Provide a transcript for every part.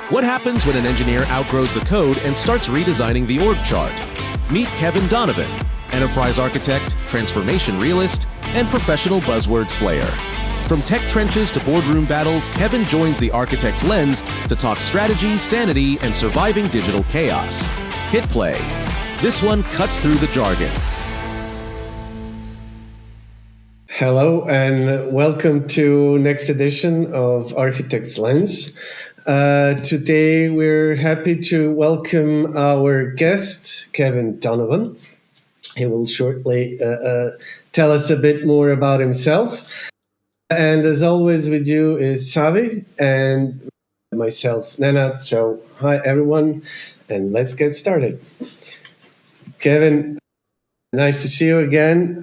What happens when an engineer outgrows the code and starts redesigning the org chart? Meet Kevin Donovan, enterprise architect, transformation realist, and professional buzzword slayer. From tech trenches to boardroom battles, Kevin joins the architect's lens to talk strategy, sanity, and surviving digital chaos. Hit play. This one cuts through the jargon. Hello and welcome to next edition of Architect's Lens. Today we're happy to welcome our guest, Kevin Donovan. He will shortly tell us a bit more about himself. And as always with you is Savi and myself, Nenad. So hi everyone, and let's get started. Kevin, nice to see you again.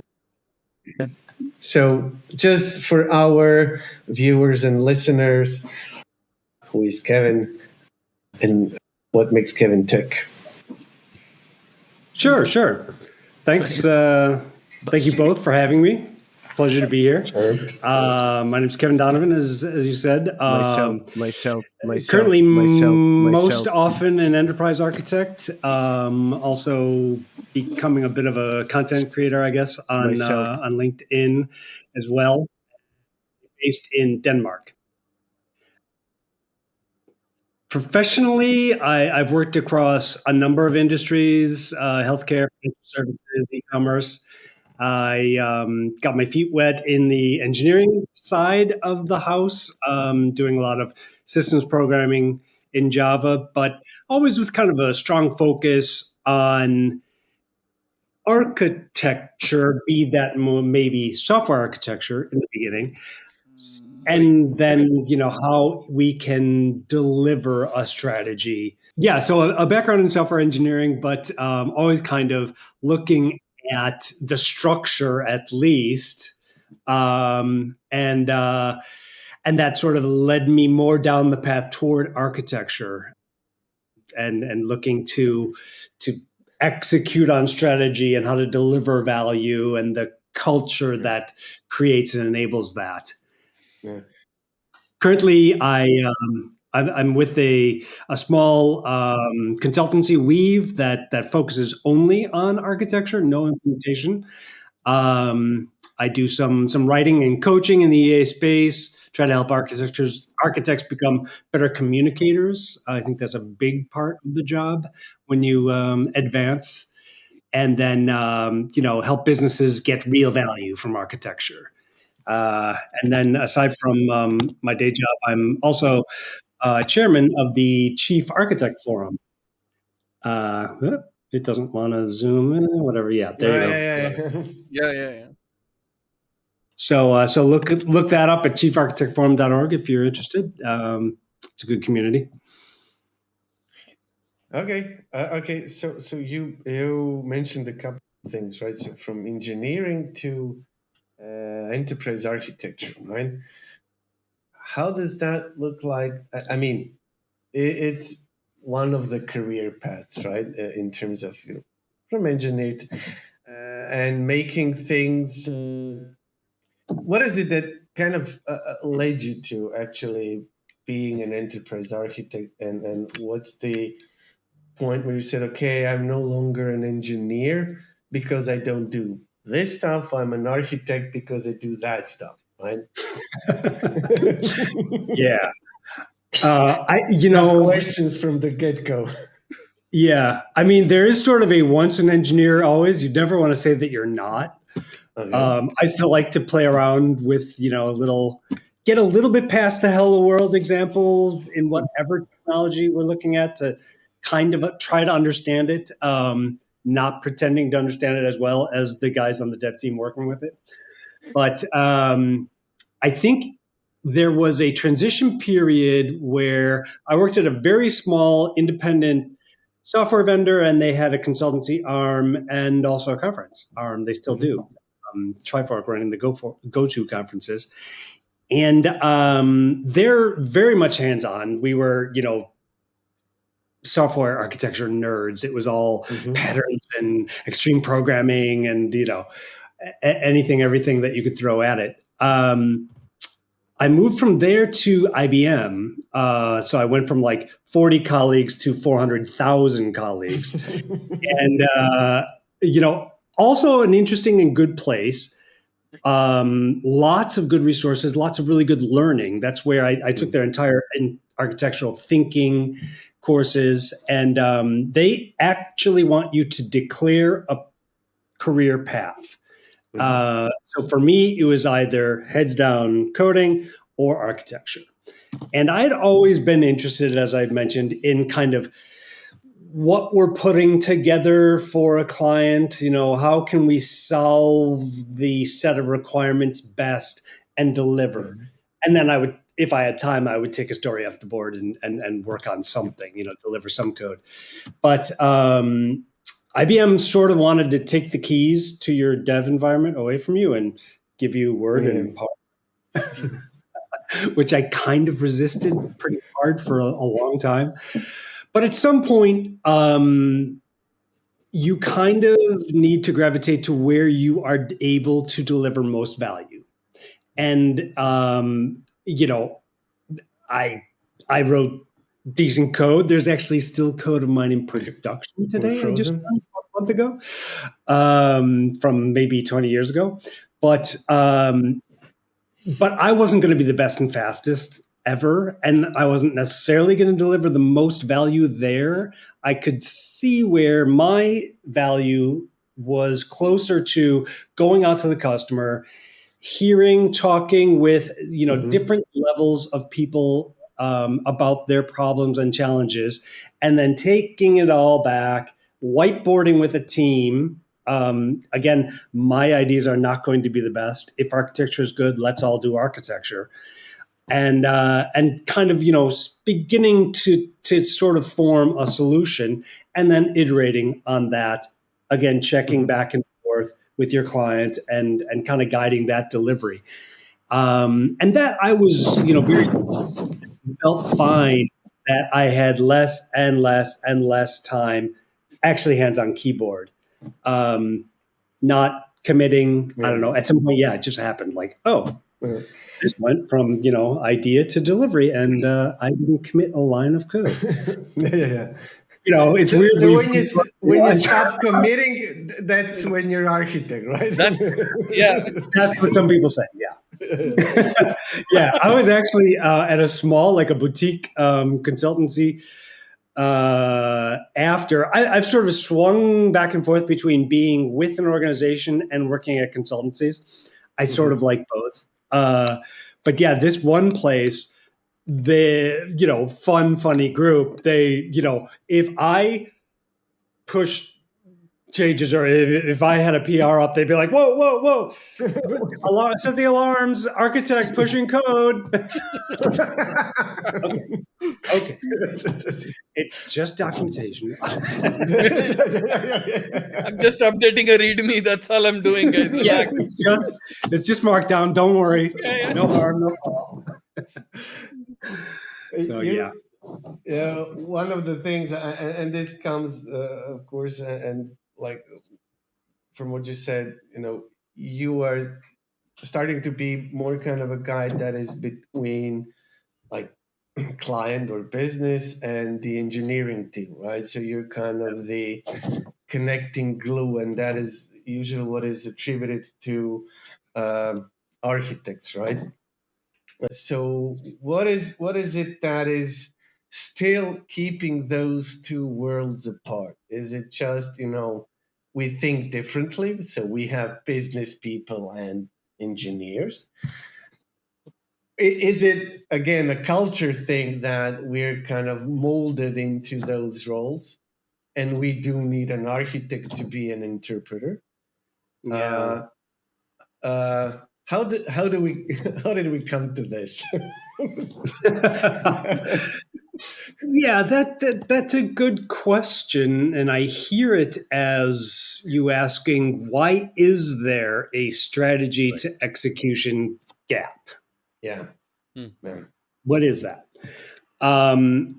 So just for our viewers and listeners, who is Kevin and what makes Kevin tick? Sure. Thanks. Thank you both for having me. Pleasure to be here. Sure. My name is Kevin Donovan, as you said. Myself. Currently, most often an enterprise architect. Also becoming a bit of a content creator, I guess, on LinkedIn as well. Based in Denmark. Professionally, I've worked across a number of industries: healthcare, financial services, e-commerce. I got my feet wet in the engineering side of the house, doing a lot of systems programming in Java, but always with kind of a strong focus on architecture, be that maybe software architecture in the beginning, and then, how we can deliver a strategy. Yeah, so a background in software engineering, but always kind of looking at the structure at least, and that sort of led me more down the path toward architecture, and looking to execute on strategy and how to deliver value and the culture that creates and enables that. Yeah. Currently, I'm with a small consultancy, Weave, that focuses only on architecture, no implementation. I do some writing and coaching in the EA space, try to help architects become better communicators. I think that's a big part of the job when you advance, and then help businesses get real value from architecture. And then aside from my day job, I'm also chairman of the Chief Architect Forum. It doesn't want to zoom in, whatever. Yeah, there you go. Yeah. So look that up at chiefarchitectforum.org if you're interested. It's a good community. Okay. So you mentioned a couple of things, right? So from engineering to enterprise architecture, right? How does that look like? I mean, it's one of the career paths, right? In terms of from engineer to, and making things. What is it that kind of led you to actually being an enterprise architect, and what's the point where you said, okay, I'm no longer an engineer because I don't do this stuff. I'm an architect because I do that stuff, right? Yeah. Questions from the get-go. Yeah. I mean, there is sort of a once an engineer, always. You never want to say that you're not. Okay. I still like to play around with, get a little bit past the hello world example in whatever technology we're looking at to kind of try to understand it, not pretending to understand it as well as the guys on the dev team working with it. But I think there was a transition period where I worked at a very small independent software vendor, and they had a consultancy arm and also a conference arm. They still do. Trifork running the go-to conferences. And they're very much hands-on. We were, software architecture nerds. It was all patterns and extreme programming and, everything that you could throw at it. I moved from there to IBM. So I went from like 40 colleagues to 400,000 colleagues. And, also an interesting and good place. Lots of good resources, lots of really good learning. That's where I took their entire architectural thinking courses. And they actually want you to declare a career path. So for me, it was either heads down coding or architecture. And I had always been interested, as I mentioned, in kind of what we're putting together for a client. How can we solve the set of requirements best and deliver? And then I would, if I had time, I would take a story off the board and work on something, deliver some code. But IBM sort of wanted to take the keys to your dev environment away from you and give you Word and PowerPoint, which I kind of resisted pretty hard for a long time. But at some point, you kind of need to gravitate to where you are able to deliver most value. And, I wrote decent code. There's actually still code of mine in production today. I just found a month ago, from maybe 20 years ago. But I wasn't going to be the best and fastest ever, and I wasn't necessarily going to deliver the most value there. I could see where my value was closer to going out to the customer, talking with different levels of people about their problems and challenges, and then taking it all back, whiteboarding with a team. Again, my ideas are not going to be the best. If architecture is good, let's all do architecture. And kind of, beginning to sort of form a solution and then iterating on that, again, checking back and forth with your client and kind of guiding that delivery. And that I was, very felt fine that I had less and less and less time actually hands on keyboard, not committing. I don't know. At some point, it just happened. Like, this went from idea to delivery, and I didn't commit a line of code. It's weird. So when you stop committing, that's when you're architect, right? That's what some people say. Yeah. I was actually at a small, like a boutique consultancy. After I've sort of swung back and forth between being with an organization and working at consultancies. I sort of like both. But yeah, this one place, the funny group, they if I push changes or if I had a PR up, they'd be like, whoa, set the alarms, architect pushing code. Okay. It's just documentation. I'm just updating a README. That's all I'm doing, guys. Yes, it's just markdown. Don't worry. No harm, no foul. So one of the things, and this comes, of course, and like from what you said, you are starting to be more kind of a guy that is between like client or business and the engineering team, right? So you're kind of the connecting glue, and that is usually what is attributed to architects, right? So what is it that is still keeping those two worlds apart? Is it just, we think differently, so we have business people and engineers? Is it, again, a culture thing that we're kind of molded into those roles and we do need an architect to be an interpreter? Yeah. How did we come to this? Yeah, that's a good question, and I hear it as you asking, why is there a strategy to execution gap? Yeah. What is that? And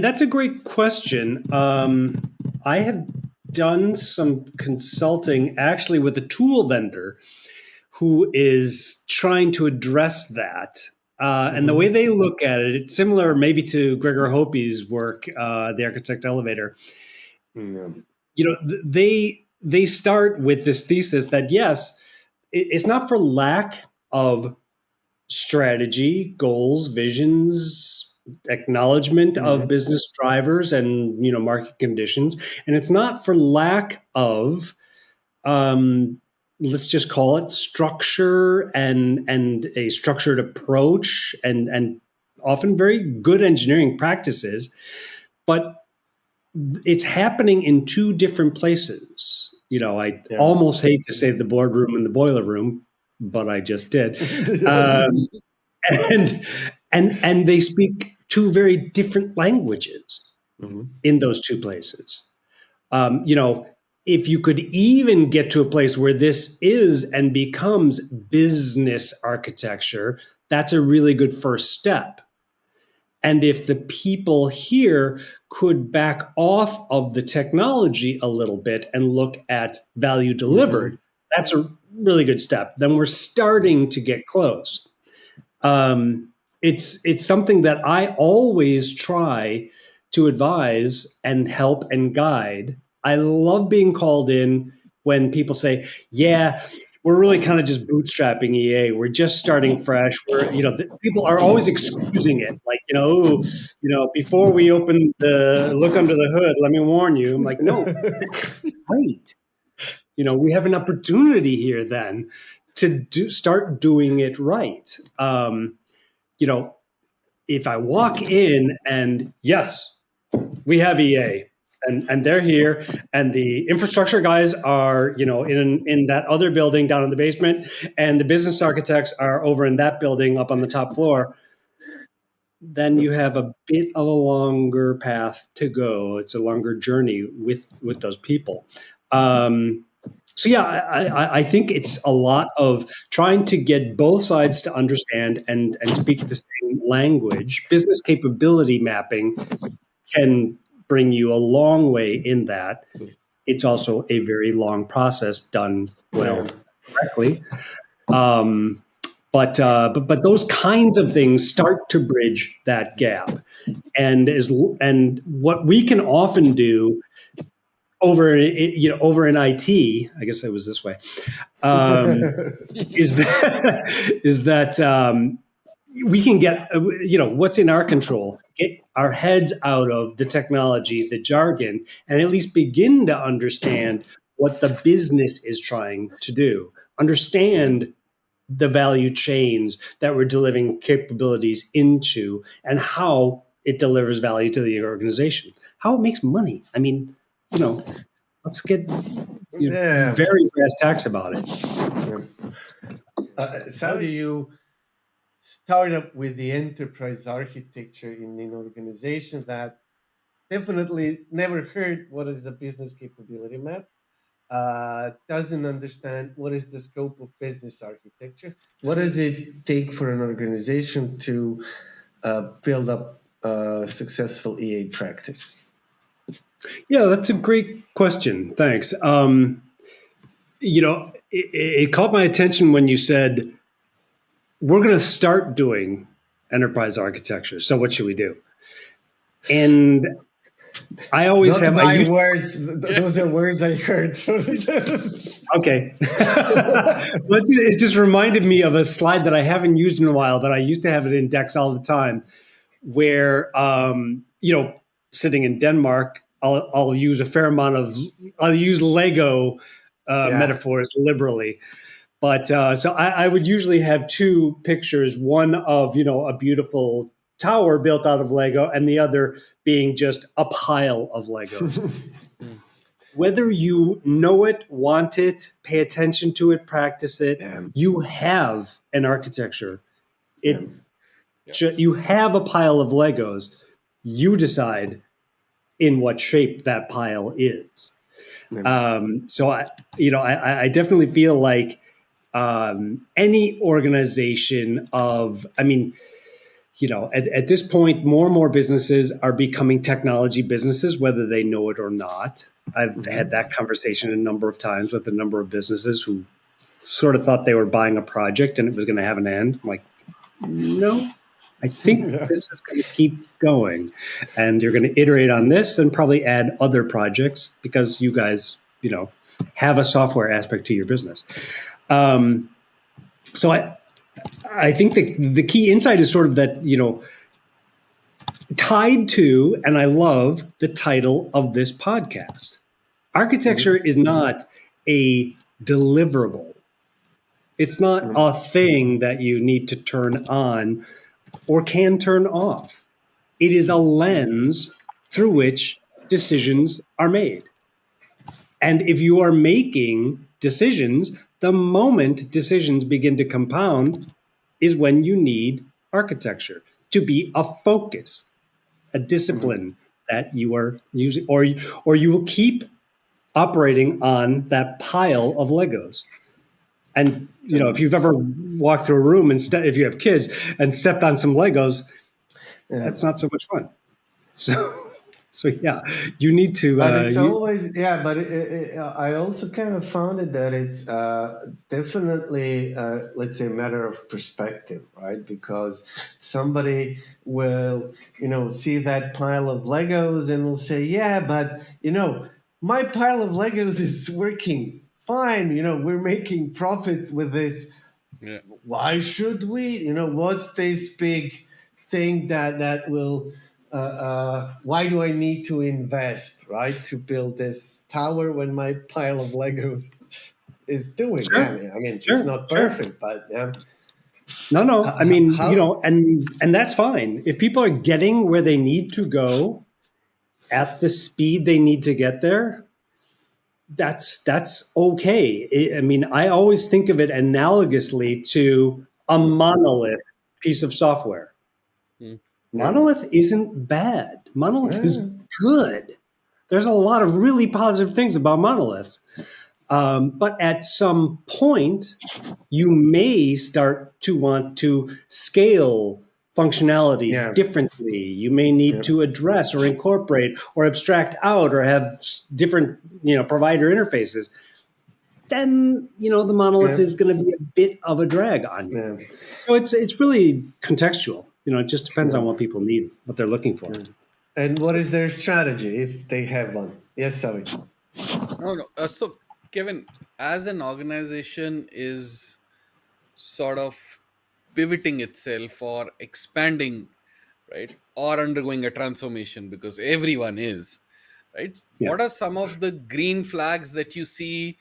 that's a great question. I have done some consulting actually with a tool vendor who is trying to address that. And the way they look at it, it's similar maybe to Gregor Hopi's work, The Architect Elevator. They start with this thesis that, yes, it's not for lack of strategy, goals, visions, acknowledgement of business drivers and market conditions, and it's not for lack of let's just call it structure and a structured approach and often very good engineering practices, but it's happening in two different places. I almost hate to say the boardroom and the boiler room, but I just did. And they speak two very different languages in those two places. If you could even get to a place where this is and becomes business architecture, that's a really good first step. And if the people here could back off of the technology a little bit and look at value delivered, that's a really good step. Then we're starting to get close. It's something that I always try to advise and help and guide. I love being called in when people say, yeah, we're really kind of just bootstrapping EA. We're just starting fresh. People are always excusing it. Like, before we open the look under the hood, let me warn you. I'm like, no, great. We have an opportunity here then to start doing it right. If I walk in and yes, we have EA and they're here and the infrastructure guys are, in that other building down in the basement and the business architects are over in that building up on the top floor, then you have a bit of a longer path to go. It's a longer journey with those people. So yeah, I think it's a lot of trying to get both sides to understand and speak the same language. Business capability mapping can bring you a long way in that. It's also a very long process done well correctly. But those kinds of things start to bridge that gap. And what we can often do over in IT, I guess it was this way, is that we can get what's in our control, get our heads out of the technology, the jargon, and at least begin to understand what the business is trying to do. Understand the value chains that we're delivering capabilities into and how it delivers value to the organization, how it makes money. I mean, let's get very brass tacks about it. So how do you start up with the enterprise architecture in an organization that definitely never heard what is a business capability map, doesn't understand what is the scope of business architecture? What does it take for an organization to build up a successful EA practice? Yeah, that's a great question. Thanks. It caught my attention when you said, we're going to start doing enterprise architecture. So what should we do? And I always Not have my words. Those are words I heard. So okay. But it just reminded me of a slide that I haven't used in a while, but I used to have it in decks all the time, where sitting in Denmark, I'll use Lego metaphors liberally. But so I would usually have two pictures, one of, a beautiful tower built out of Lego and the other being just a pile of Legos. Whether you know it, want it, pay attention to it, practice it, you have an architecture. You have a pile of Legos. You decide in what shape that pile is. So I definitely feel like any organization at this point, more and more businesses are becoming technology businesses, whether they know it or not. I've had that conversation a number of times with a number of businesses who sort of thought they were buying a project and it was going to have an end. I'm like, No, I think this is going to keep going, and you're going to iterate on this and probably add other projects because you guys, have a software aspect to your business. So I think the key insight is sort of that, tied to, and I love the title of this podcast. Architecture is not a deliverable. It's not a thing that you need to turn on or can turn off. It is a lens through which decisions are made. And if you are making decisions, the moment decisions begin to compound is when you need architecture to be a focus, a discipline that you are using, or you will keep operating on that pile of Legos. And if you've ever walked through a room and if you have kids and stepped on some Legos, that's not so much fun. So yeah, you need to. But it's always But I also kind of found it that it's definitely, let's say, a matter of perspective, right? Because somebody will, see that pile of Legos and will say, "Yeah, but my pile of Legos is working fine. We're making profits with this. Yeah. Why should we? What's this big thing that will?" Why do I need to invest, right, to build this tower when my pile of Legos is doing? Sure. Yeah, I mean, it's not perfect, but yeah. No. I mean, and that's fine. If people are getting where they need to go at the speed they need to get there, that's okay. I mean, I always think of it analogously to a monolith piece of software. Monolith isn't bad. Monolith is good. There's a lot of really positive things about monoliths. But at some point, you may start to want to scale functionality differently. You may need to address or incorporate or abstract out or have different, provider interfaces. Then, the monolith is going to be a bit of a drag on you. So it's really contextual. It just depends on what people need, what they're looking for. And what is their strategy if they have one? Yes, sorry. No. So, Kevin, as an organization is sort of pivoting itself or expanding, right, or undergoing a transformation, because everyone is, right? Yeah. What are some of the green flags that you see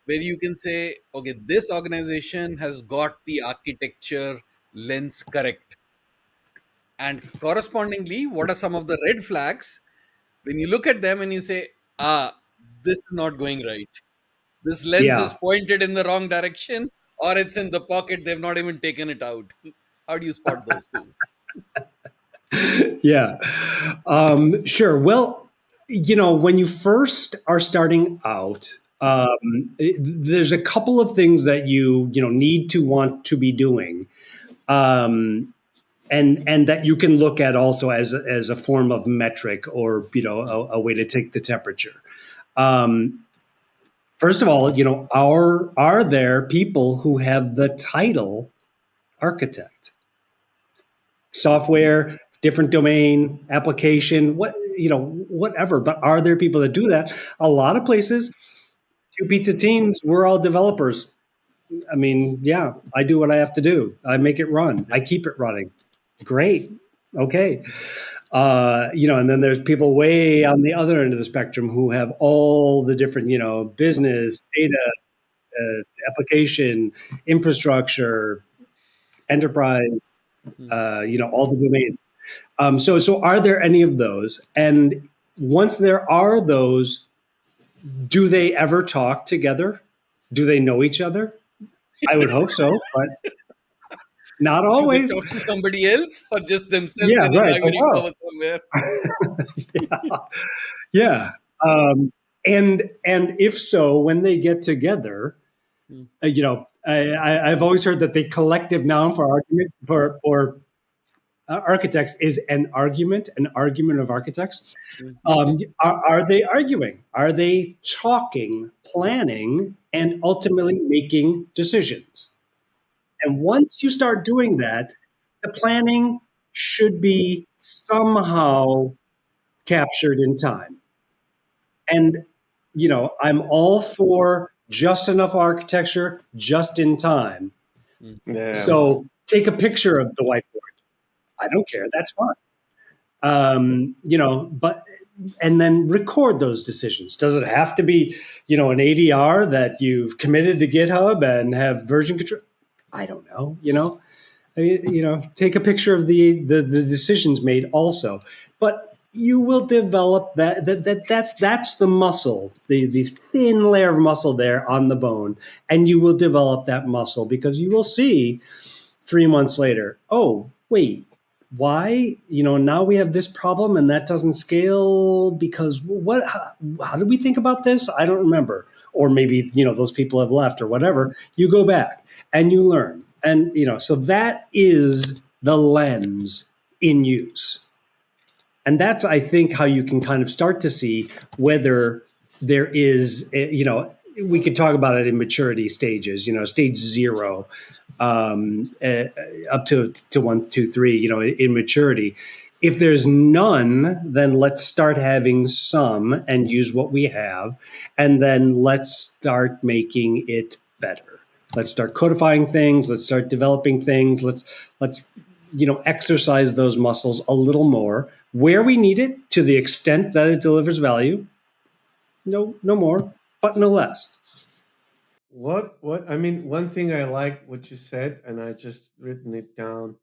where you can say, okay, this organization has got the architecture lens correct? And correspondingly, what are some of the red flags when you look at them and you say, this is not going right? This lens is pointed in the wrong direction, or it's in the pocket, they've not even taken it out. How do you spot those two? Yeah. Sure. Well, when you first are starting out, there's a couple of things that you need to want to be doing. And that you can look at also as a form of metric or a way to take the temperature. First of all, are there people who have the title architect? Software, different domain, application, whatever. But are there people that do that? A lot of places, two pizza teams, we're all developers. I mean, yeah, I do what I have to do. I make it run. I keep it running. Great. Okay. And then there's people way on the other end of the spectrum who have all the different, business, data, application, infrastructure, enterprise, all the domains. So are there any of those? And once there are those, do they ever talk together? Do they know each other? I would hope so, but not always. Do they talk to somebody else or just themselves Yeah, in an right. ivory tower somewhere? Yeah. And if so, when they get together, I've always heard that the collective noun for argument for architects is an argument of architects. Are they arguing? Are they talking, planning, and ultimately making decisions? And once you start doing that, the planning should be somehow captured in time. And, I'm all for just enough architecture, just in time. Yeah. So take a picture of the whiteboard. I don't care. That's fine. But and then record those decisions. Does it have to be, an ADR that you've committed to GitHub and have version control? I don't know. Take a picture of the decisions made also. But you will develop that's the muscle, the thin layer of muscle there on the bone, and you will develop that muscle because you will see 3 months later, oh wait, why, now we have this problem and that doesn't scale because how did we think about this? I don't remember. Or maybe, those people have left or whatever. You go back and you learn. And, so that is the lens in use. And that's, I think, how you can kind of start to see whether there is, we could talk about it in maturity stages, stage 0, up to 1, 2, 3, in maturity. If there's none, then let's start having some and use what we have. And then let's start making it better. Let's start codifying things. Let's start developing things. Let's exercise those muscles a little more where we need it to the extent that it delivers value. No more, but no less. What I mean, one thing I like what you said, and I just written it down,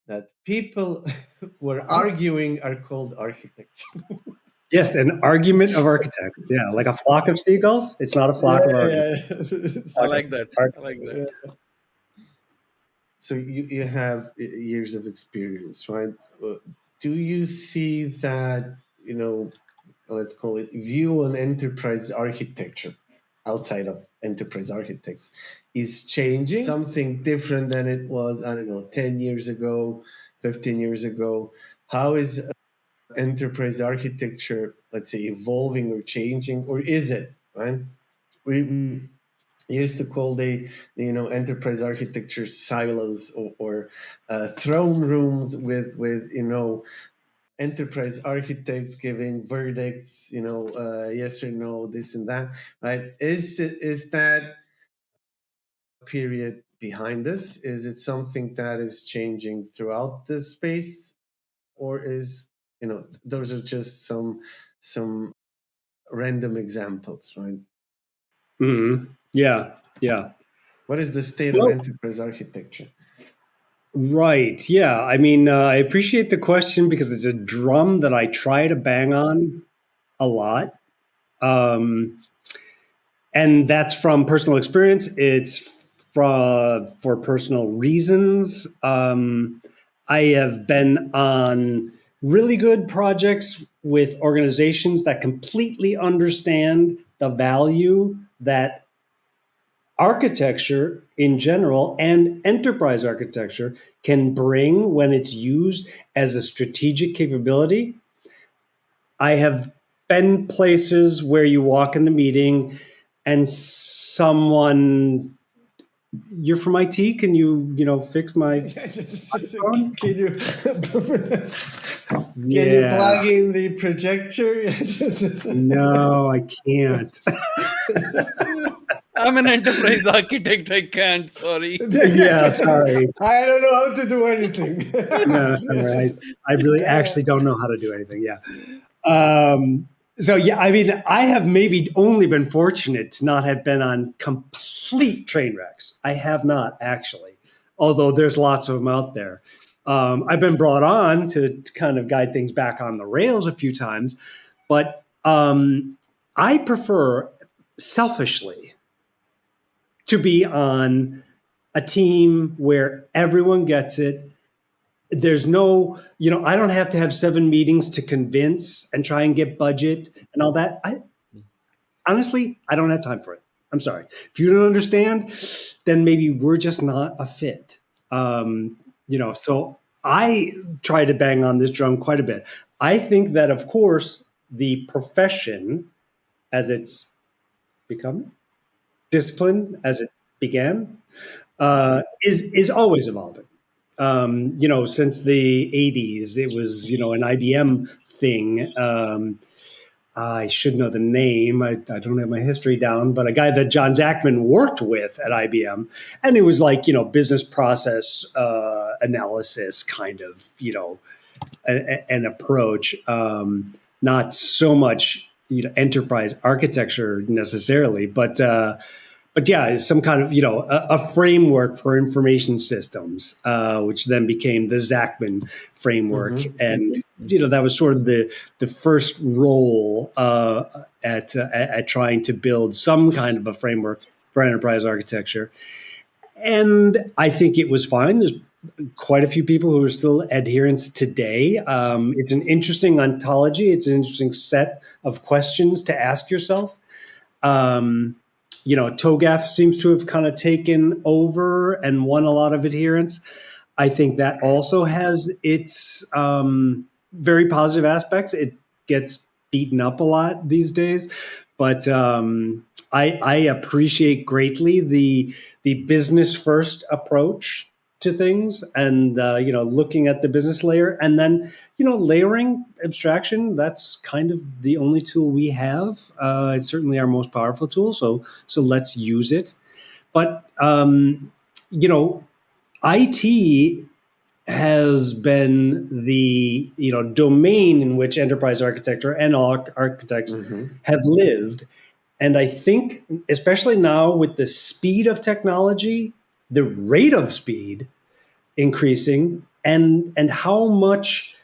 that people who are arguing are called architects. Yes, an argument of architects. Yeah, like a flock of seagulls. It's not a flock of architects. Yeah. I like that. I like that. Yeah. So you have years of experience, right? Do you see that, let's call it view on enterprise architecture outside of enterprise architects is changing, something different than it was, I don't know, 10 years ago, 15 years ago? How is enterprise architecture, let's say, evolving or changing, or is it, right? We used to call the enterprise architecture silos or throne rooms with enterprise architects giving verdicts, yes or no, this and that, right? Is that period behind us? Is it something that is changing throughout the space, or is those are just some random examples, right? Mm-hmm. Yeah. What is the state of enterprise architecture? Right. Yeah. I mean, I appreciate the question because it's a drum that I try to bang on a lot. And that's from personal experience. It's for personal reasons. I have been on really good projects with organizations that completely understand the value that architecture in general and enterprise architecture can bring when it's used as a strategic capability. I have been places where you walk in the meeting and someone, you're from IT, can you fix my phone? Can you plug in the projector? No, I can't. I'm an enterprise architect. I can't. Sorry. Yeah, sorry. I don't know how to do anything. No, sorry. I really actually don't know how to do anything. Yeah. So yeah, I mean, I have maybe only been fortunate to not have been on complete train wrecks. I have not actually, although there's lots of them out there. I've been brought on to kind of guide things back on the rails a few times, but I prefer selfishly to be on a team where everyone gets it. There's no, I don't have to have 7 meetings to convince and try and get budget and all that. Honestly, I don't have time for it. I'm sorry. If you don't understand, then maybe we're just not a fit. So I try to bang on this drum quite a bit. I think that, of course, the profession, as it's become, discipline as it began, is always evolving. Since the 80s. It was, an IBM thing. I should know the name. I don't have my history down, but a guy that John Zachman worked with at IBM. And it was like, business process analysis kind of, an approach. Not so much, enterprise architecture necessarily, but yeah, some kind of, a framework for information systems, which then became the Zachman framework. Mm-hmm. And, that was sort of the first role at trying to build some kind of a framework for enterprise architecture. And I think it was fine. There's quite a few people who are still adherents today. It's an interesting ontology. It's an interesting set of questions to ask yourself. TOGAF seems to have kind of taken over and won a lot of adherence. I think that also has its very positive aspects. It gets beaten up a lot these days, but I appreciate greatly the business first approach to things, and looking at the business layer, and then layering abstraction. That's kind of the only tool we have. It's certainly our most powerful tool, so let's use it. But IT has been the domain in which enterprise architecture and all architects have lived. And I think, especially now with the speed of technology, the rate of speed increasing, and how much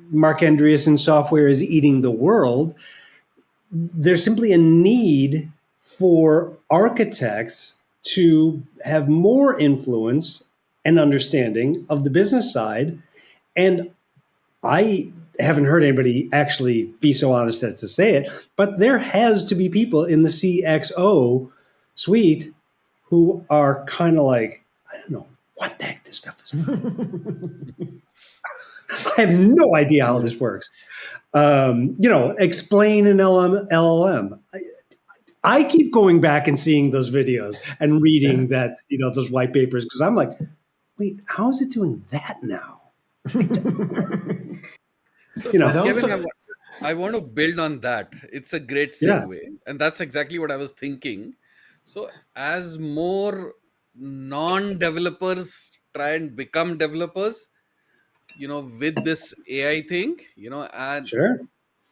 Mark Andreessen software is eating the world, there's simply a need for architects to have more influence and understanding of the business side. And I haven't heard anybody actually be so honest as to say it, but there has to be people in the CXO suite who are kind of like, I don't know what the heck this stuff is. I have no idea how this works. Explain an LLM. I keep going back and seeing those videos and reading that, those white papers, because I'm like, wait, how is it doing that now? So, Kevin, I want to build on that. It's a great segue. Yeah. And that's exactly what I was thinking. So as more non-developers try and become developers, with this AI thing, and sure,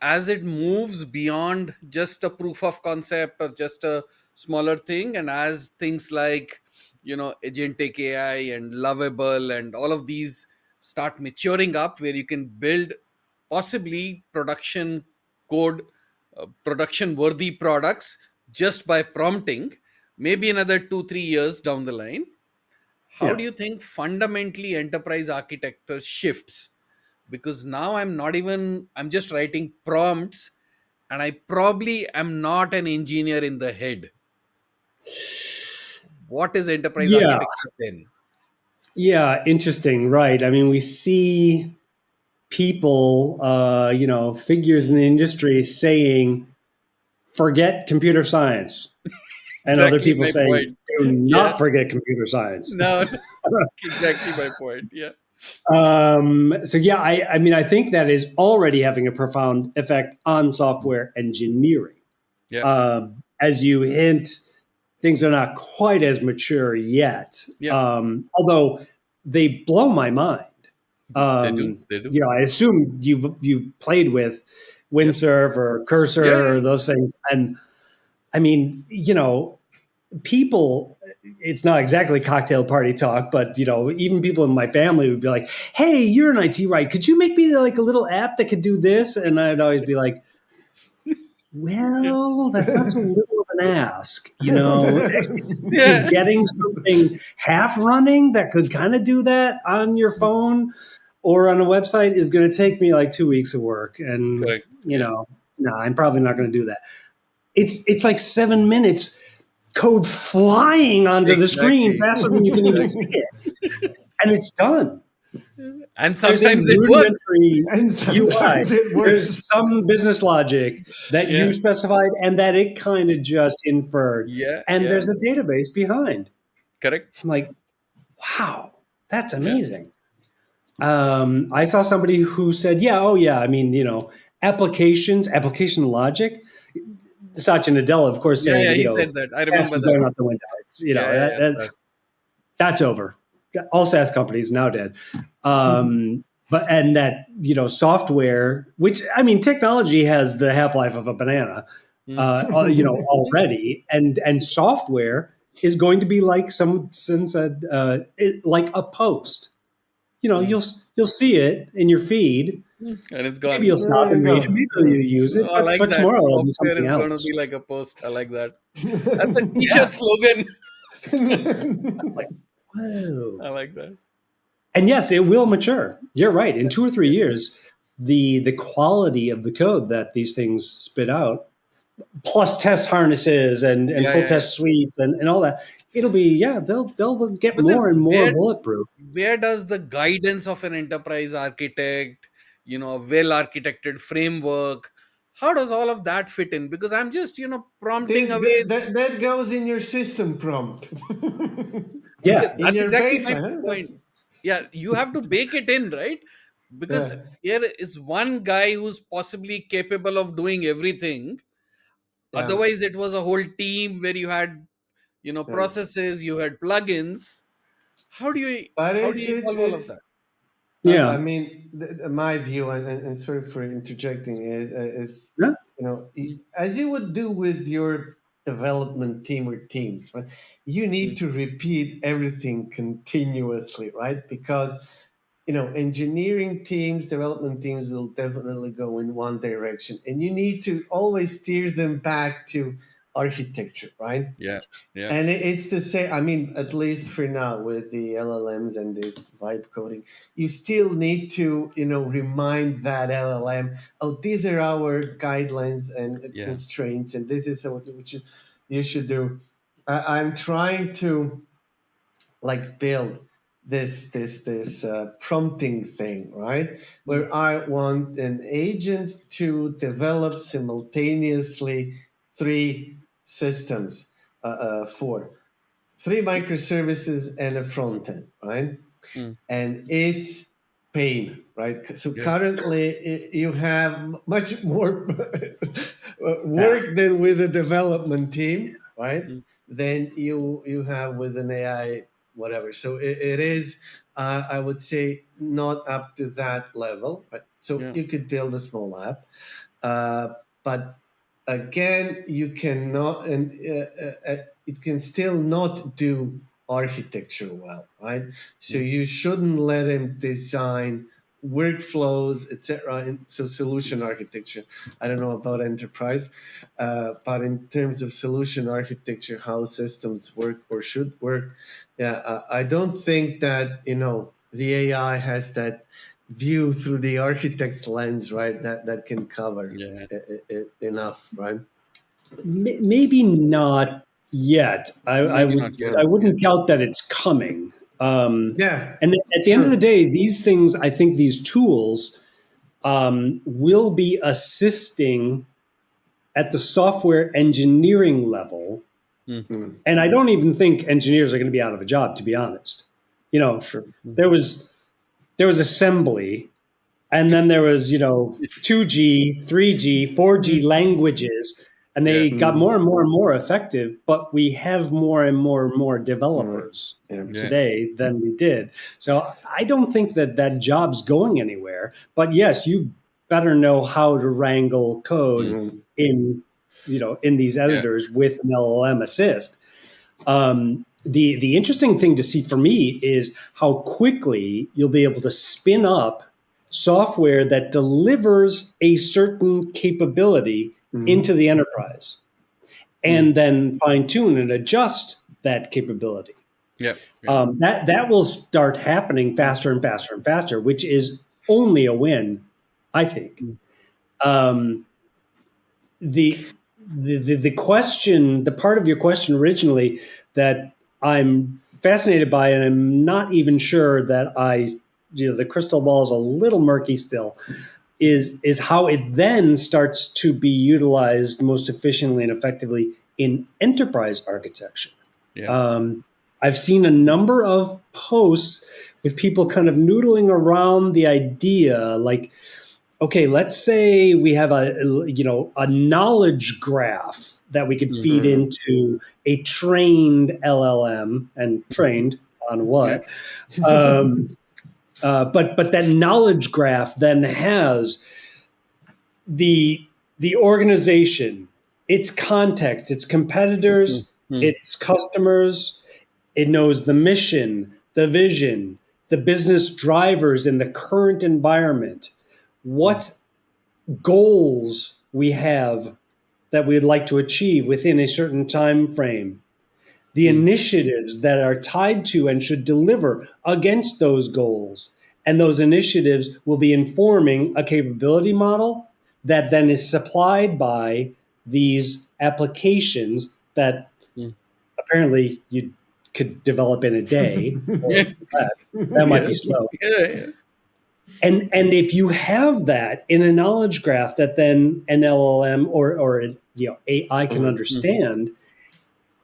as it moves beyond just a proof of concept or just a smaller thing, and as things like, agentic AI and Lovable and all of these start maturing up, where you can build possibly production code, production worthy products just by prompting, maybe another 2-3 years down the line, how do you think fundamentally enterprise architecture shifts? Because now I'm just writing prompts, and I probably am not an engineer in the head. What is enterprise architecture then? Yeah, interesting. Right. I mean, we see people, figures in the industry saying, forget computer science. And exactly other people saying, do not forget computer science. No, exactly my point. Yeah. I think that is already having a profound effect on software engineering. Yeah. As you hint, things are not quite as mature yet. Yeah. Although they blow my mind. They do. I assume you've played with Windsurf or Cursor or those things. And I mean, people, it's not exactly cocktail party talk, but even people in my family would be like, hey, you're an IT, right? Could you make me like a little app that could do this? And I'd always be like, well, that's not so little of an ask, getting something half running that could kind of do that on your phone or on a website is going to take me like 2 weeks of work. And, no, I'm probably not going to do that. It's like 7 minutes code flying onto the screen faster than you can even see it. And it's done. And sometimes it works. UI. There's some business logic that you specified and that it kind of just inferred. Yeah. And there's a database behind. Correct. I'm like, wow. That's amazing. I saw somebody who said, I mean, application logic. Satya Nadella, of course, Yeah, saying, he said that. I SaaS remember is that. going out the window. It's, Yeah. that's over. All SaaS companies now dead. And that, software, which, I mean, technology has the half-life of a banana, already. And software is going to be like someone said, like a post. You'll see it in your feed. And it's Maybe gone. you'll stop There you and read it. go. Maybe you'll use it, I like but that. tomorrow it'll be Software something is going to else. be like a post. I like that. That's a t-shirt slogan. Like, whoa. I like that. And yes, it will mature. You're right. In 2 or 3 years, the quality of the code that these things spit out, plus test harnesses and full test suites and all that, it'll be, they'll get But more then and more bulletproof. where does the guidance of an enterprise architect, a well-architected framework, how does all of that fit in? Because I'm just, prompting away. That goes in your system prompt. Yeah. In That's your exactly my baseline. point. Yeah, you have to bake it in, right? Because Yeah. here is one guy who's possibly capable of doing everything. Yeah. Otherwise, it was a whole team where you had, processes, you had plugins. How do you But evolve all of that? Yeah. I mean, my view, and sorry for interjecting, is Yeah. as you would do with your development team or teams, right? You need to repeat everything continuously, right? Because engineering teams, development teams will definitely go in one direction, and you need to always steer them back to architecture, right? Yeah. And it's the same. I mean, at least for now, with the LLMs and this vibe coding, you still need to, remind that LLM, oh, these are our guidelines and constraints, and this is what you should do. I'm trying to build this prompting thing, right? Where I want an agent to develop simultaneously 3 systems, for 3 microservices and a front end, right? And it's pain, right? So currently you have much more work than with a development team, right? Than you have with an AI, whatever. So it is, I would say, not up to that level, right? So you could build a small app, but again, you cannot, and it can still not do architecture well, right? So you shouldn't let him design workflows, etc. And so solution architecture, I don't know about enterprise, but in terms of solution architecture, how systems work or should work, I don't think that the AI has that view through the architect's lens, right? That can cover it enough, right? Maybe not yet. I wouldn't doubt that it's coming. And at the end of the day, these things, I think these tools will be assisting at the software engineering level. And I don't even think engineers are going to be out of a job, to be honest. There was assembly, and then there was 2G, 3G, 4G languages, and they got more and more and more effective. But we have more and more developers today than we did. So I don't think that job's going anywhere. But yes, you better know how to wrangle code in these editors with an LLM assist. The interesting thing to see for me is how quickly you'll be able to spin up software that delivers a certain capability into the enterprise and then fine tune and adjust that capability. That will start happening faster and faster and faster, which is only a win, I think. The question, the part of your question originally that I'm fascinated by, and I'm not even sure that the crystal ball is a little murky still, is how it then starts to be utilized most efficiently and effectively in enterprise architecture. I've seen a number of posts with people kind of noodling around the idea, like, okay, let's say we have a knowledge graph that we could feed into a trained LLM, and trained on what? But that knowledge graph then has the organization, its context, its competitors, its customers. It knows the mission, the vision, the business drivers in the current environment, what goals we have that we'd like to achieve within a certain time frame, the initiatives that are tied to and should deliver against those goals. And those initiatives will be informing a capability model that then is supplied by these applications that apparently you could develop in a day or less. That might be slow. And if you have that in a knowledge graph that then an LLM or AI can understand,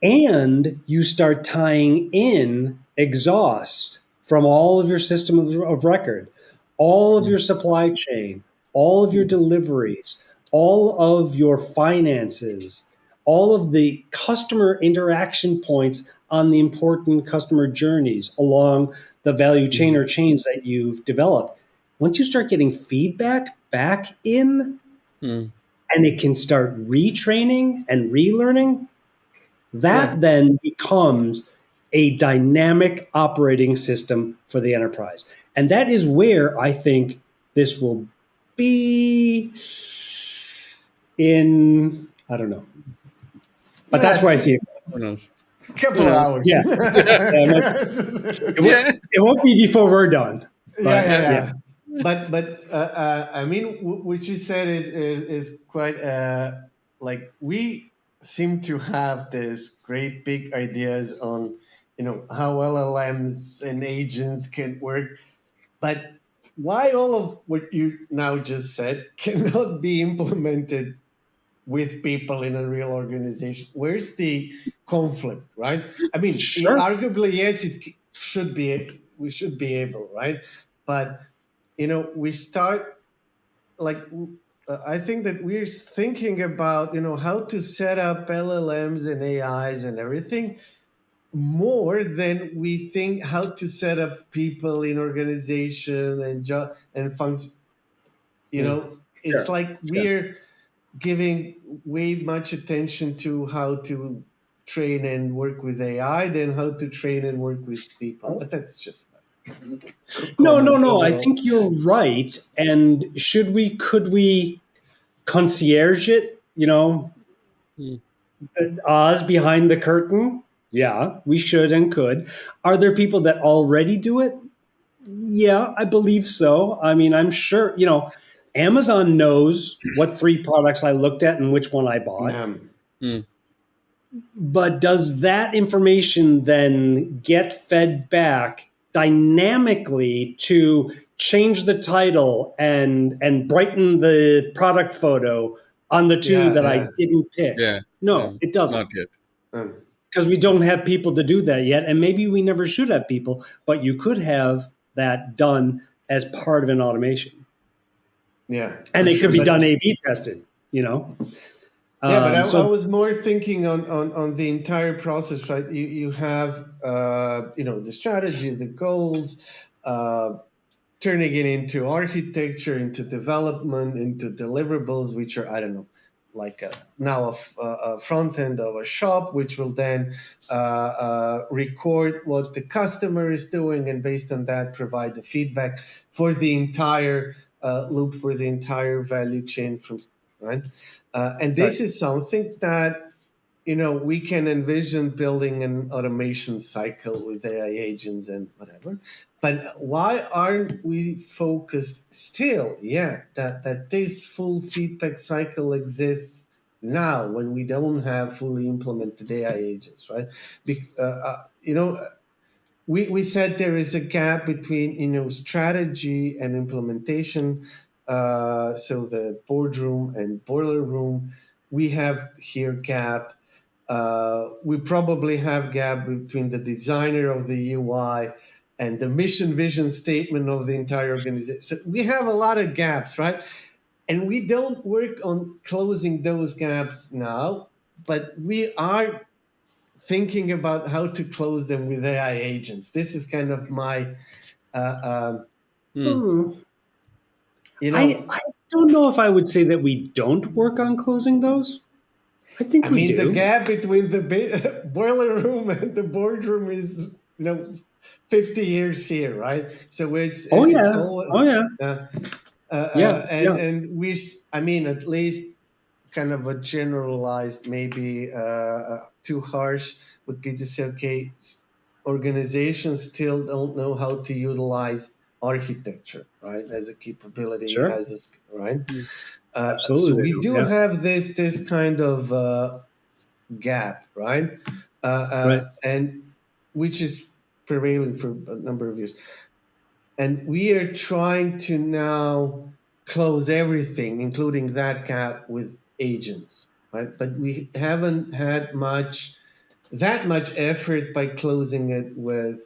and you start tying in exhaust from all of your system of record, all of your supply chain, all of your deliveries, all of your finances, all of the customer interaction points on the important customer journeys along the value chain or chains that you've developed. Once you start getting feedback back in, and it can start retraining and relearning, that then becomes a dynamic operating system for the enterprise. And that is where I think this will be in, I don't know. But that's where I see it. Who knows? Couple of hours. Yeah. It won't be before we're done. But, Yeah. But I mean, what you said is quite like we seem to have this great big ideas on how LLMs and agents can work, but why all of what you now just said cannot be implemented with people in a real organization? Where's the conflict, right? I mean, Sure. arguably, yes, we should be able, right? But we start like I think that we're thinking about how to set up LLMs and AIs and everything more than we think how to set up people in organization and function. It's like we're giving way much attention to how to train and work with AI than how to train and work with people. But that's just No. I think you're right. And could we concierge it? The Oz behind the curtain? Yeah, we should and could. Are there people that already do it? Yeah, I believe so. I mean, I'm sure, Amazon knows what 3 products I looked at and which one I bought. But does that information then get fed back dynamically to change the title and brighten the product photo on the 2 that I didn't pick? No, it doesn't. Not yet. Because we don't have people to do that yet. And maybe we never should have people, but you could have that done as part of an automation. Yeah. And it could be done A/B tested, but I was more thinking on the entire process, right? You have, the strategy, the goals, turning it into architecture, into development, into deliverables, which are, I don't know, like now a front end of a shop, which will then record what the customer is doing, and based on that, provide the feedback for the entire loop, for the entire value chain right? And this is something that, we can envision building an automation cycle with AI agents and whatever. But why aren't we focused still yet that this full feedback cycle exists now when we don't have fully implemented AI agents, right? We said there is a gap between, strategy and implementation. So the boardroom and boiler room, we have here gap. we probably have gap between the designer of the UI and the mission vision statement of the entire organization. So we have a lot of gaps, right? And we don't work on closing those gaps now, but we are thinking about how to close them with AI agents. This is kind of my, Hmm. you know, I don't know if I would say that we don't work on closing those. I think I we mean, the do. gap between the boiler room and the boardroom is, 50 years here, right? So it's Oh it's yeah. all, Oh yeah. Yeah. Yeah. and I mean, at least kind of a generalized, maybe too harsh would be to say, okay, organizations still don't know how to utilize architecture, right, as a capability, Sure. right. Mm. So Absolutely. we do Yeah. have this kind of gap, right, Right. and which is prevailing for a number of years, and we are trying to now close everything, including that gap, with agents, right? But we haven't had that much effort by closing it with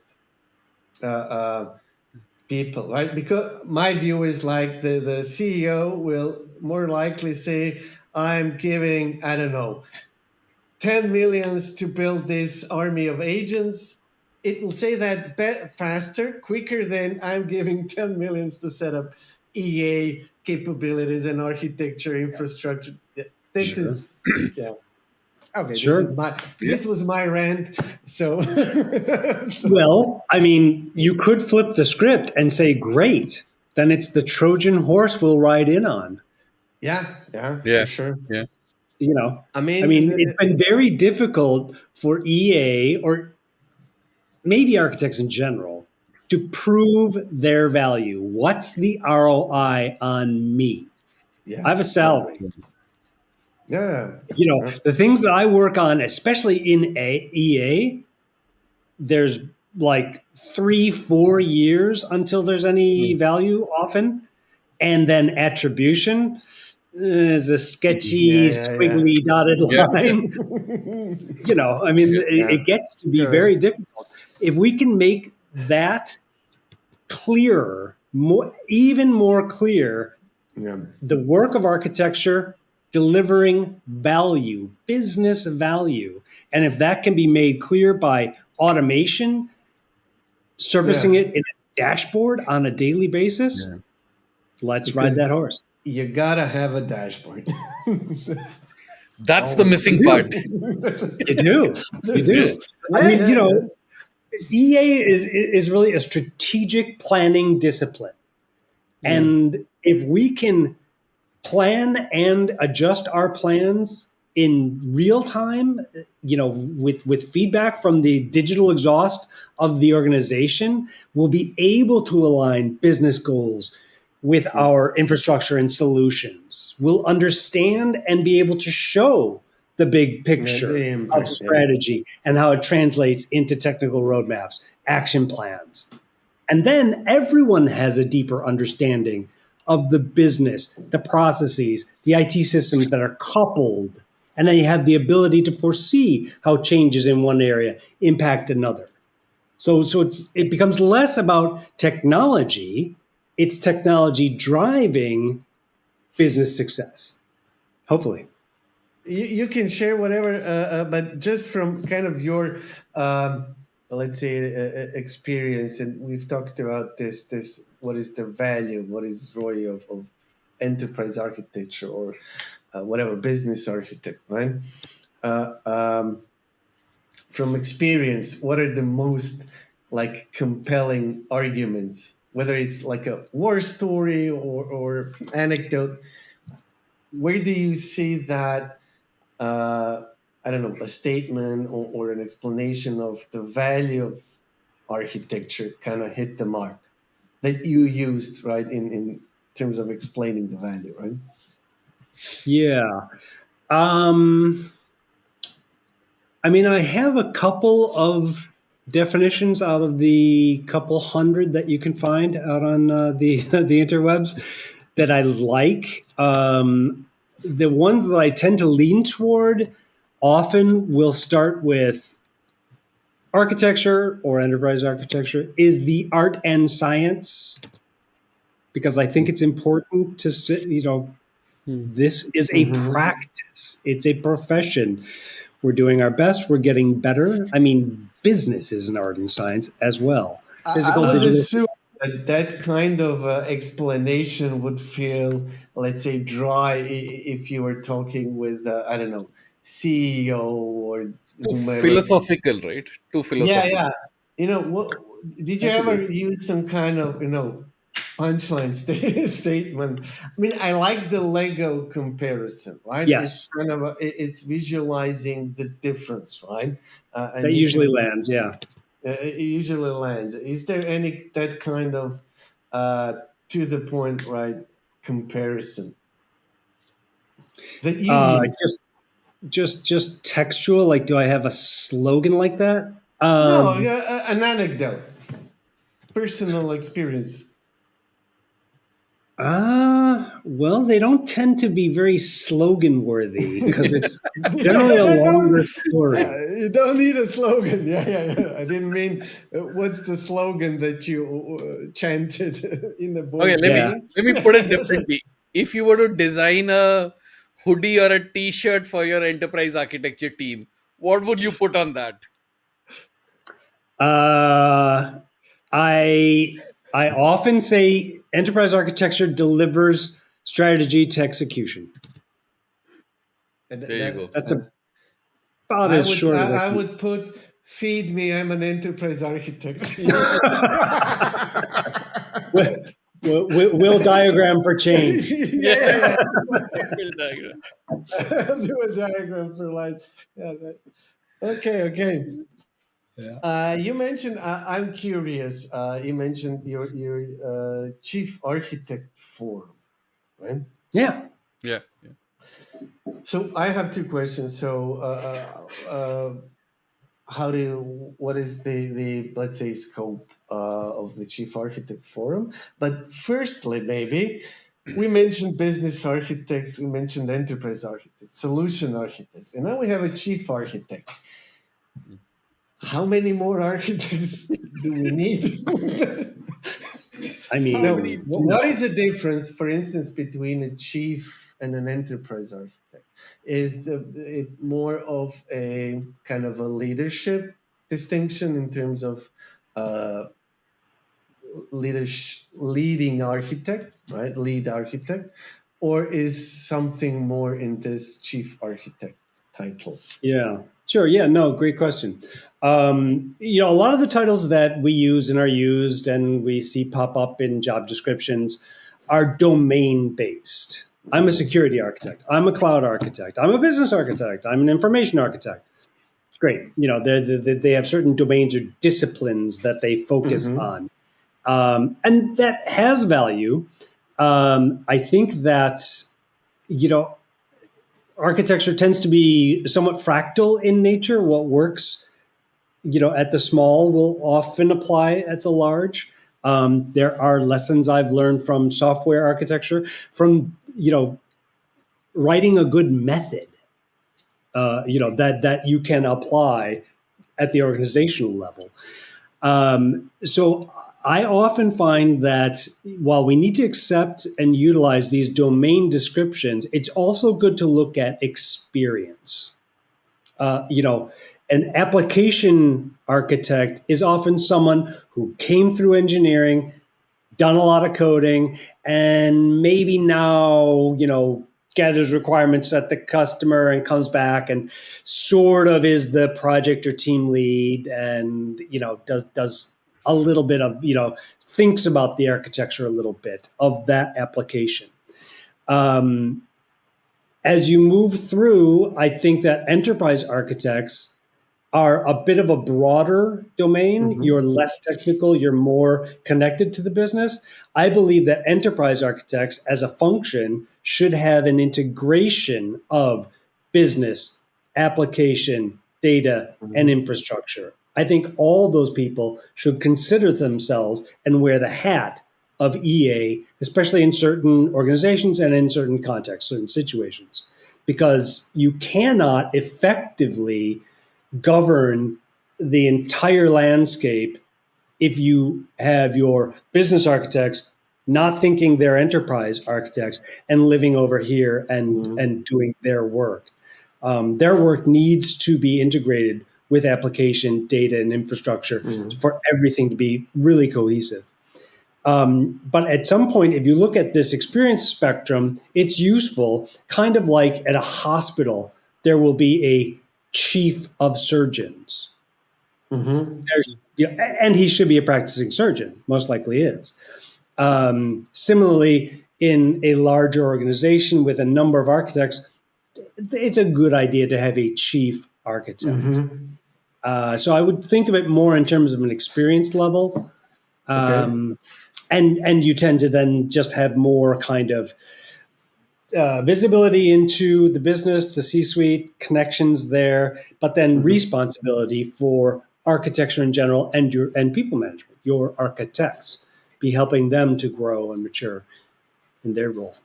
people, right? Because my view is like the CEO will more likely say, I'm giving, I don't know, 10 millions to build this army of agents. It will say that faster, quicker than I'm giving 10 millions to set up EA capabilities and architecture infrastructure. This Sure. is, yeah. Okay, Sure. Yeah. this was my rant. So Well, I mean, you could flip the script and say, great, then it's the Trojan horse we'll ride in on. yeah, for Yeah. sure. Yeah. You know, I I mean, mean, it's been very difficult for EA or maybe architects in general to prove their value. What's the ROI on me? yeah, I have a salary. yeah, You know, yeah. the things that I work on, especially in EA, there's like 3-4 years until there's any Mm. value often. And then attribution is a sketchy, Yeah. squiggly dotted Yeah. line. You know, I mean, Yeah. it gets to be Correct. very difficult. If we can make that clearer, even more clear, Yeah. the work of architecture delivering value, business value. And if that can be made clear by automation, surfacing Yeah. it in a dashboard on a daily basis, Yeah. let's ride Because that horse. you gotta have a dashboard. That's the Always. missing You part. do. You do. You Yeah. do. I mean, you Yeah. know, EA is really a strategic planning discipline. Yeah. And if we can plan and adjust our plans in real time, you know, with feedback from the digital exhaust of the organization, we'll be able to align business goals with our infrastructure and solutions. We'll understand and be able to show the big picture The of impact. Yeah. strategy and how it translates into technical roadmaps, action plans. And then everyone has a deeper understanding of the business, the processes, the IT systems that are coupled. And then you have the ability to foresee how changes in one area impact another. So it becomes less about technology, it's technology driving business success. Hopefully. You can share whatever, but just from kind of your, let's say, experience, and we've talked about this. What is the value? What is ROI of enterprise architecture or whatever business architect, right? Uh, um, from experience, what are the most like compelling arguments? Whether it's like a war story or anecdote, where do you see that? I don't know, a statement or an explanation of the value of architecture kind of hit the mark that you used, right, in terms of explaining the value, right? Yeah. Um, I mean, I have a couple of definitions out of the couple hundred that you can find out on the the interwebs that I like. The ones that I tend to lean toward often we'll start with architecture or enterprise architecture is the art and science, because I think it's important to, this is a practice. It's a profession. We're doing our best. We're getting better. I mean, business is an art and science as well. I would assume that kind of explanation would feel, let's say, dry if you were talking with, I don't know, CEO or Too whomever. philosophical, right? Too philosophical. Yeah. Did you ever use some kind of, punchline statement? I mean, I like the Lego comparison, right? Yes. It's kind of it's visualizing the difference, right? And that usually lands, yeah. It usually lands. Is there any that kind of to the point, right, comparison that you use? Just textual. Like, do I have a slogan like that? No, an anecdote, personal experience. Well, they don't tend to be very slogan worthy because it's generally a longer story. You don't need a slogan. Yeah. I didn't mean what's the slogan that you chanted in the board. Okay, let me put it differently. If you were to design a hoodie or a T-shirt for your enterprise architecture team, what would you put on that? I often say enterprise architecture delivers strategy to execution. There you go. That's about as short as I would put, feed me, I'm an enterprise architect. Will diagram for change. Yeah. Will diagram. Do a diagram for life. Yeah. Okay. Yeah. You mentioned, I'm curious, you mentioned your chief architect forum, right? Yeah. So I have two questions. So what is the let's say scope of the chief architect forum? But firstly, maybe we mentioned business architects, we mentioned enterprise architects, solution architects, and now we have a chief architect. How many more architects do we need? I mean, what is the difference, for instance, between a chief and an enterprise architect? Is it more of a kind of a leadership distinction in terms of leading architect, right? Lead architect, or is something more in this chief architect title? Yeah, sure. Yeah, no, great question. A lot of the titles that we use and are used and we see pop up in job descriptions are domain based. I'm a security architect. I'm a cloud architect. I'm a business architect. I'm an information architect. Great. They have certain domains or disciplines that they focus on. And that has value. I think that, architecture tends to be somewhat fractal in nature. What works, at the small will often apply at the large. There are lessons I've learned from software architecture, from, writing a good method, that you can apply at the organizational level. So I often find that while we need to accept and utilize these domain descriptions, it's also good to look at experience. An application architect is often someone who came through engineering, done a lot of coding, and maybe now, gathers requirements at the customer and comes back and sort of is the project or team lead and, does a little bit of, thinks about the architecture a little bit of that application. As you move through, I think that enterprise architects are a bit of a broader domain. You're less technical, you're more connected to the business. I believe that enterprise architects as a function should have an integration of business, application, data, and infrastructure. I think all those people should consider themselves and wear the hat of EA, especially in certain organizations and in certain contexts, certain situations. because you cannot effectively govern the entire landscape if you have your business architects not thinking they're enterprise architects and living over here and doing their work. Their work needs to be integrated with application, data, and infrastructure for everything to be really cohesive. But at some point, if you look at this experience spectrum, it's useful, kind of like at a hospital, there will be a chief of surgeons. And he should be a practicing surgeon, most likely is. Similarly, in a larger organization with a number of architects, it's a good idea to have a chief architect. So I would think of it more in terms of an experience level. And you tend to then just have more kind of visibility into the business, the C-suite, connections there, but then responsibility for architecture in general and people management. Your architects, be helping them to grow and mature in their role.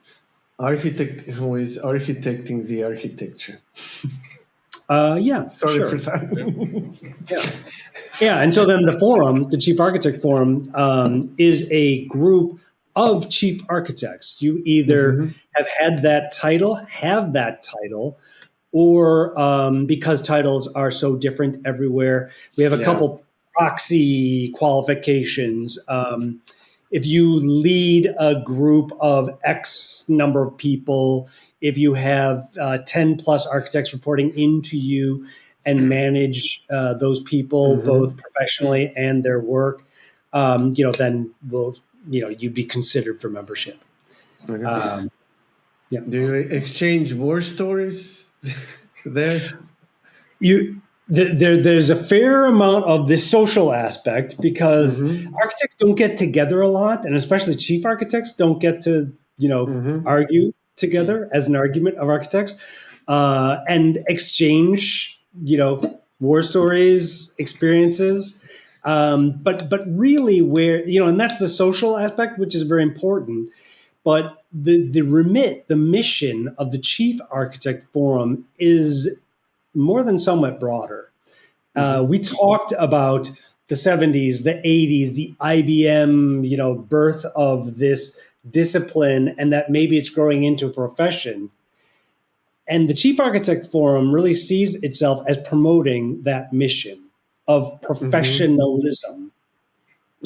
Architect who is architecting the architecture. Sorry for that. Yeah. And so then the forum, the Chief Architect Forum, is a group of chief architects. You either have that title, or because titles are so different everywhere, we have a couple proxy qualifications. If you lead a group of X number of people, if you have 10 plus architects reporting into you and manage those people both professionally and their work, then you'd be considered for membership. Do you exchange war stories there? There's a fair amount of this social aspect because architects don't get together a lot, and especially chief architects don't get to, argue together as an argument of architects and exchange, war stories, experiences. But really where, and that's the social aspect, which is very important. But the remit, the mission of the Chief Architect Forum is more than somewhat broader. We talked about the 70s, the 80s, the IBM, birth of this discipline, and that maybe it's growing into a profession. And the Chief Architect Forum really sees itself as promoting that mission of professionalism.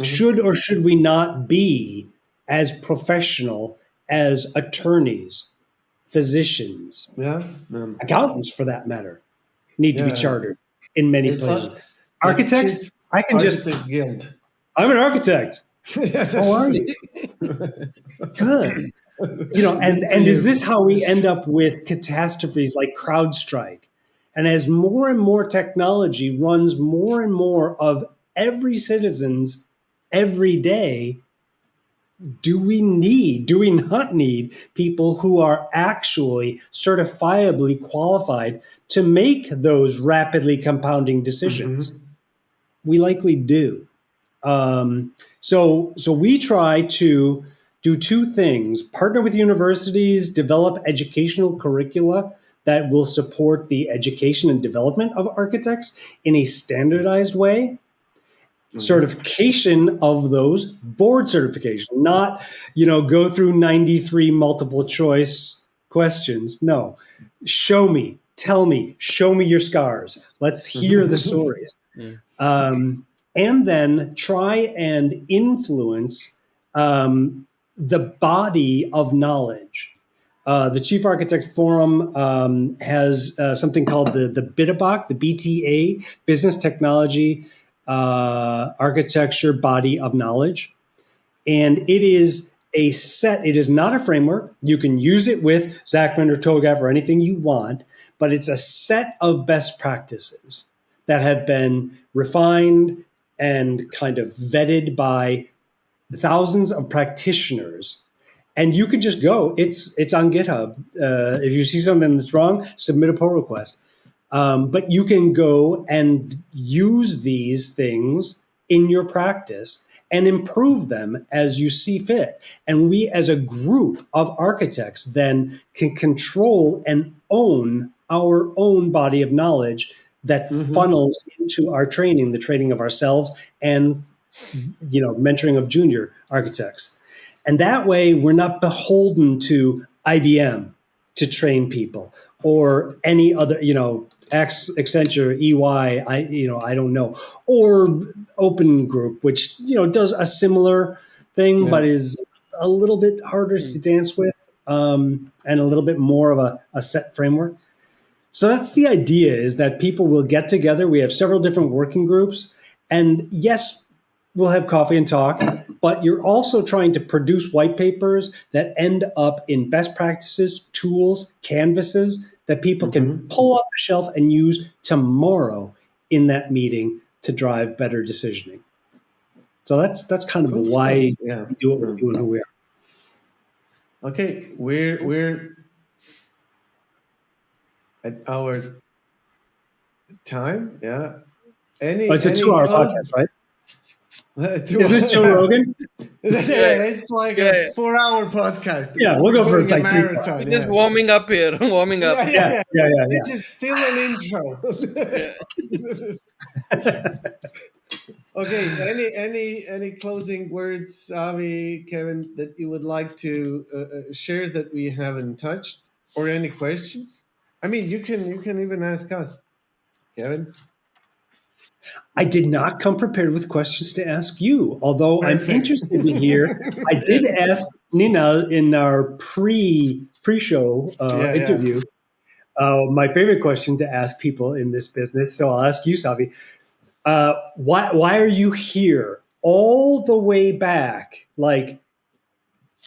Should or should we not be as professional as attorneys, physicians, accountants for that matter, need to be chartered in many places. Architects, Guild. I'm an architect. How are you? Good. And is this how we end up with catastrophes like CrowdStrike? And as more and more technology runs more and more of every citizen's every day, do we not need people who are actually certifiably qualified to make those rapidly compounding decisions? We likely do. So we try to do two things: partner with universities, develop educational curricula that will support the education and development of architects in a standardized way. Certification of those, board certification, not, go through 93 multiple choice questions. No, show me, tell me, show me your scars. Let's hear the stories. And then try and influence the body of knowledge. The Chief Architect Forum has something called the BITABOC, the BTA, Business Technology Architecture Body of Knowledge. And it is a set, it is not a framework. You can use it with Zachman or TOGAF or anything you want, but it's a set of best practices that have been refined and kind of vetted by thousands of practitioners. And you can just go, it's on GitHub. If you see something that's wrong, submit a pull request. But you can go and use these things in your practice and improve them as you see fit. And we as a group of architects then can control and own our own body of knowledge that funnels into our training, the training of ourselves and mentoring of junior architects. And that way we're not beholden to IBM to train people or any other, Accenture, EY, I don't know, or Open Group, which, does a similar thing, but is a little bit harder to dance with, and a little bit more of a set framework. So that's the idea, is that people will get together. We have several different working groups, and yes, we'll have coffee and talk, but you're also trying to produce white papers that end up in best practices, tools, canvases that people can pull off the shelf and use tomorrow in that meeting to drive better decisioning. So that's kind of why we do what we're doing, who we are. Okay, we're at our time. Yeah. It's a 2-hour podcast, right? Is this Joe Rogan? It's like a 4-hour podcast. Yeah, we'll go for like 3 marathon. We're just warming up here. Warming up. Yeah. This is still an intro. Okay. Any closing words, Avi, Kevin, that you would like to share that we haven't touched, or any questions? I mean, you can even ask us, Kevin. I did not come prepared with questions to ask you, although I'm interested to hear. I did ask Nina in our pre-show interview my favorite question to ask people in this business. So I'll ask you, Savi. Why are you here all the way back? Like,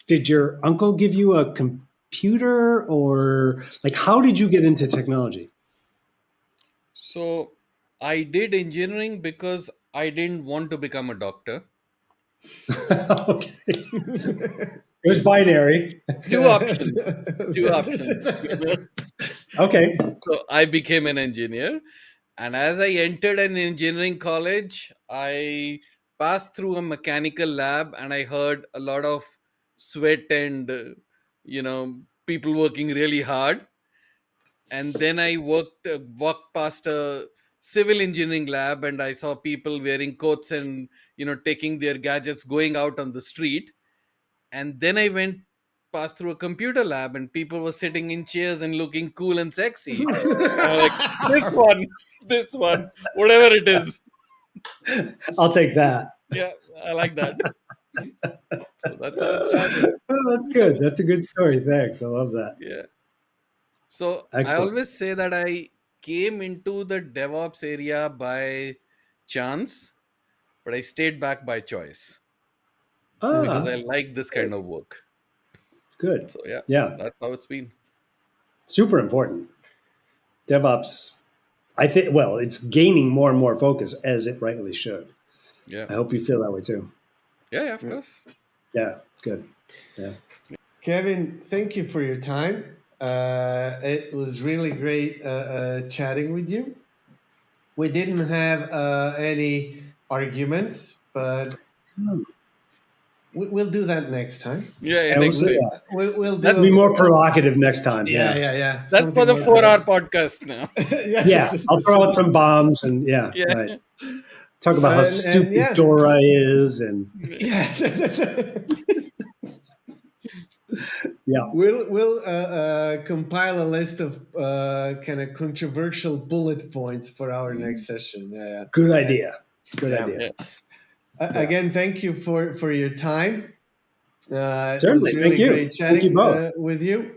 did your uncle give you a computer, or like, how did you get into technology? So I did engineering because I didn't want to become a doctor. Okay. It was binary. Two options. Okay. So I became an engineer. And as I entered an engineering college, I passed through a mechanical lab and I heard a lot of sweat and, people working really hard. And then I walked past a civil engineering lab and I saw people wearing coats and, taking their gadgets, going out on the street. And then I went past through a computer lab and people were sitting in chairs and looking cool and sexy. And I'm like, this one, whatever it is. I'll take that. Yeah, I like that. So that's how it started. Oh, that's good. That's a good story. Thanks. I love that. Yeah. So Excellent. I always say that I came into the DevOps area by chance, but I stayed back by choice because I like this kind of work. Good. So yeah, that's how it's been. Super important. DevOps, I think, well, it's gaining more and more focus, as it rightly should. Yeah. I hope you feel that way too. Yeah, of course. Yeah, good. Yeah. Kevin, thank you for your time. It was really great chatting with you. We didn't have any arguments, but we'll do that next time. Yeah, next time. We'll do That'd be more provocative next time. Yeah. That's something for the 4-hour podcast now. Yes. I'll throw out some bombs and right. Talk about how stupid Dora is and We'll compile a list of kind of controversial bullet points for our next session. Yeah. Good idea. Good idea. Again, thank you for your time. Certainly, it was really thank you. Great chatting with you.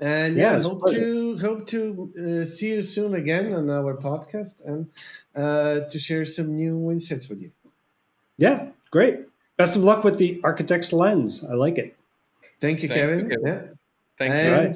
And hope to see you soon again on our podcast and to share some new insights with you. Yeah, great. Best of luck with the Architect's Lens. I like it. Thank you, Kevin. Thank you.